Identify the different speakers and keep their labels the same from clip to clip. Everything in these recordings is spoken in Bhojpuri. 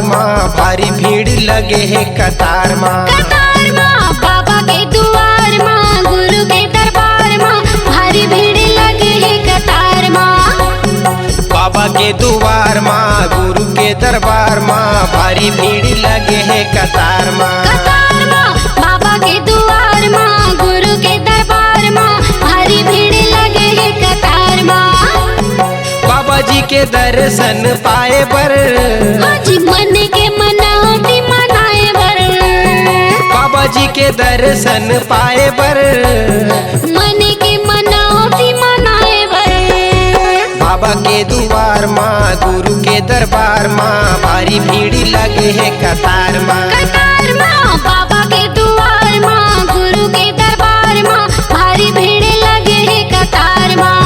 Speaker 1: माँ भारी भीड़ लगे है कतार माँ।
Speaker 2: कतार माँ बाबा के द्वार माँ, गुरु के दरबार माँ भारी भीड़ लगे है कतार माँ।
Speaker 1: बाबा के द्वार माँ गुरु के दरबार माँ भारी भीड़ लगे है कतार माँ।
Speaker 2: कतार माँ बाबा के द्वार माँ, गुरु के दरबार माँ भारी भीड़ लगे है कतार माँ।
Speaker 1: बाबा जी के दर्शन पाए बर,
Speaker 2: आज मन के मनौती मनाए बर,
Speaker 1: बाबा जी के दर्शन पाए बर,
Speaker 2: मन के मनौती मनाए बर।
Speaker 1: बाबा के द्वार माँ गुरु के दरबार माँ भारी भीड़ लगे है कतार माँ।
Speaker 2: कतार माँ बाबा के द्वार माँ, गुरु के दरबार माँ भारी भीड़ लगे है कतार माँ।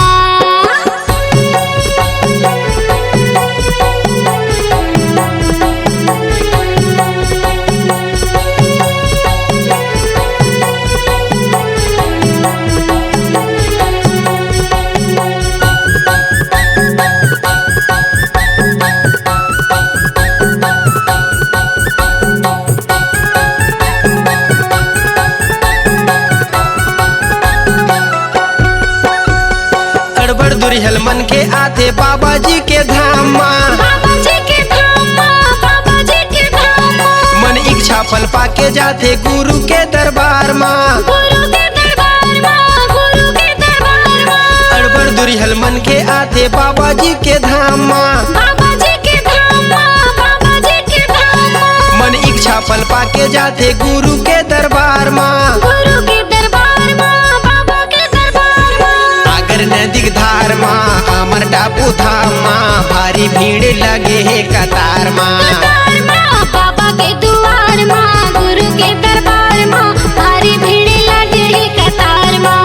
Speaker 1: गड़बड़ दुरिहल मन के आते बाबा जी के धाम माँ।
Speaker 2: बाबा जी के धाम माँ, बाबा जी के धाम माँ,
Speaker 1: मन इच्छा फल पाके जाते गुरु के दरबार माँ।
Speaker 2: गुरु के दरबार माँ, गुरु के दरबार माँ।
Speaker 1: गड़बड़ दुरिहल मन के आते बाबा जी के धाम माँ।
Speaker 2: बाबा जी के धाम माँ, बाबा जी के धाम माँ,
Speaker 1: मन इच्छा फल पाके जाते गुरु के दरबार माँ।
Speaker 2: गुरु के दरबार माँ, बाबा के दरबार माँ।
Speaker 1: आगर नदी धार माँ अमर टापू धाम माँ भारी भीड़ लगे है कतार माँ।
Speaker 2: कतार माँ बाबा के द्वार माँ, गुरु के दरबार माँ भारी भीड़ लगे है कतार माँ।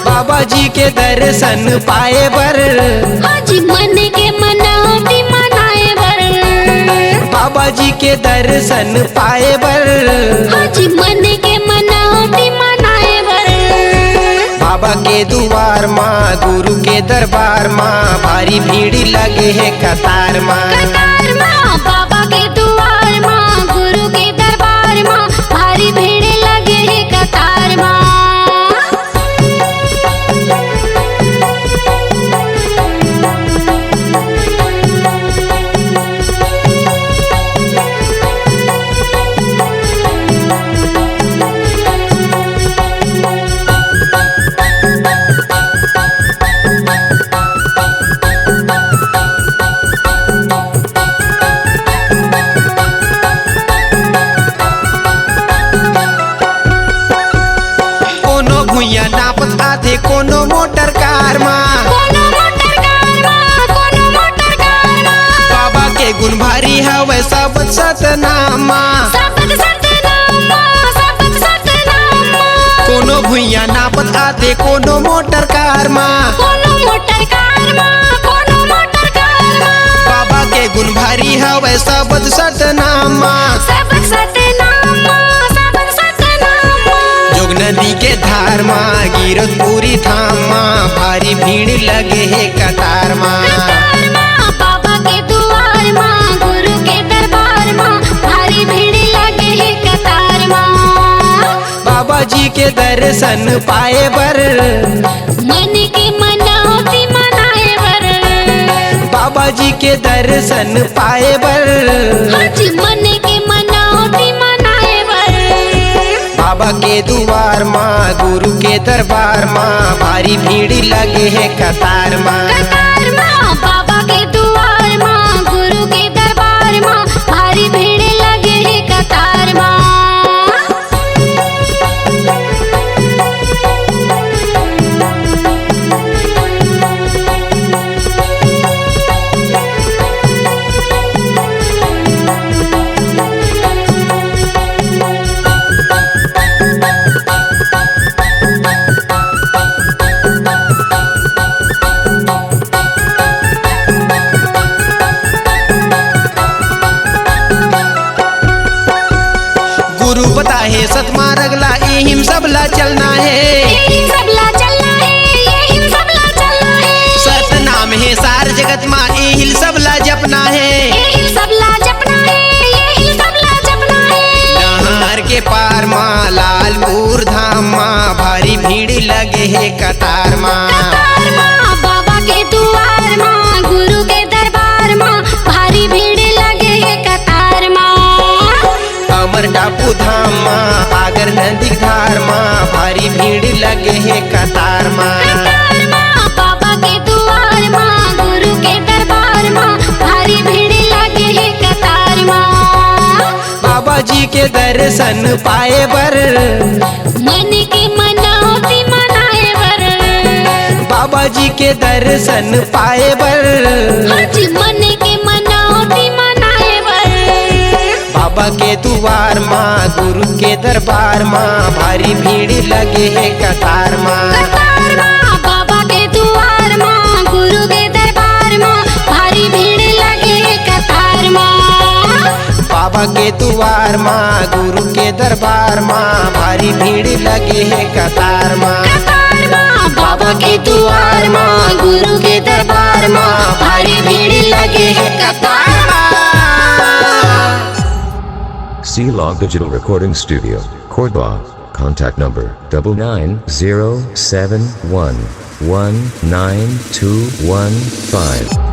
Speaker 1: बाबा जी के दर्शन पाए बर,
Speaker 2: आज मन के मनौती मनाए बर,
Speaker 1: बाबा जी के दर्शन पाए बर,
Speaker 2: आज मन के मनौती मनाए बर।
Speaker 1: बाबा के द्वार माँ गुरु के दरबार माँ भारी भीड़ लगे है कतार माँ।
Speaker 2: कतार माँ बाबा के द्वार माँ, गुरु के दरबार माँ भारी भीड़ लगे है कतार माँ।
Speaker 1: कोनो भुइया नापत आते कोनो मोटर कार माँ।
Speaker 2: कोनो मोटर कार माँ, कोनो मोटर कार माँ,
Speaker 1: बाबा के गुण भारी हवे सबत सतनाम माँ।
Speaker 2: सबद सतनाम माँ, सबद सतनाम माँ।
Speaker 1: कोनो भुइया नापत आते कोनो मोटर कार माँ।
Speaker 2: कोनो मोटर कार माँ, कोनो मोटर कार माँ,
Speaker 1: बाबा के गुण भारी हवे सबत सतनाम माँ।
Speaker 2: सबद सतनाम माँ, सबद सतनाम माँ।
Speaker 1: जोग नदी के धार माँ गिरत पूरी थाम माँ भारी भीड़ लगे है कतार माँ।
Speaker 2: कतार माँ बाबा के द्वार माँ, गुरु के दरबार माँ भारी भीड़ लगे है कतार माँ।
Speaker 1: बाबा जी के दर्शन पाए बर,
Speaker 2: मन के मनौती मनाए बर,
Speaker 1: बाबा जी के दर्शन पाए बर,
Speaker 2: आज मन के मनौती मनाए बर।
Speaker 1: बाबा के द्वार माँ गुरु के दरबार माँ भारी भीड़ लगे है कतार माँ।
Speaker 2: कतार माँ बाबा के द्वार माँ, गुरु के दरबार माँ भारी भीड़ लगे है कतार माँ।
Speaker 1: है कतार माँ।
Speaker 2: कतार माँ बाबा के दुआर माँ गुरु के दरबार माँ भारी भीड़ लगे है कतार माँ।
Speaker 1: अमर टापू धाम माँ आगर नदी धार माँ भारी भीड़ लगे है कतार माँ।
Speaker 2: कतार माँ बाबा के दुआर माँ गुरु के दरबार माँ भारी भीड़ लगे है कतार माँ।
Speaker 1: बाबा जी के दर्शन पाए बर
Speaker 2: मन की मनौती मनाए बर।
Speaker 1: बाबा जी के दर्शन पाए बर
Speaker 2: आज मन के मनौती मनाए बर।
Speaker 1: बाबा के दुआर माँ गुरु के दरबार माँ भारी भीड़ लगे है कतार माँ।
Speaker 2: कतार माँ बाबा के दुआर माँ गुरु के दरबार माँ भारी भीड़ लगे है कतार माँ।
Speaker 1: बाबा के दुआर माँ गुरु के दरबार माँ भारी भीड़ लगे है कतार माँ।
Speaker 2: कतार माँ बाबा के दुआर माँ गुरु के दरबार माँ भारी भीड़ लगे है कतार माँ।
Speaker 3: C-Log Digital Recording Studio, Cordoba. Contact number 99071192115.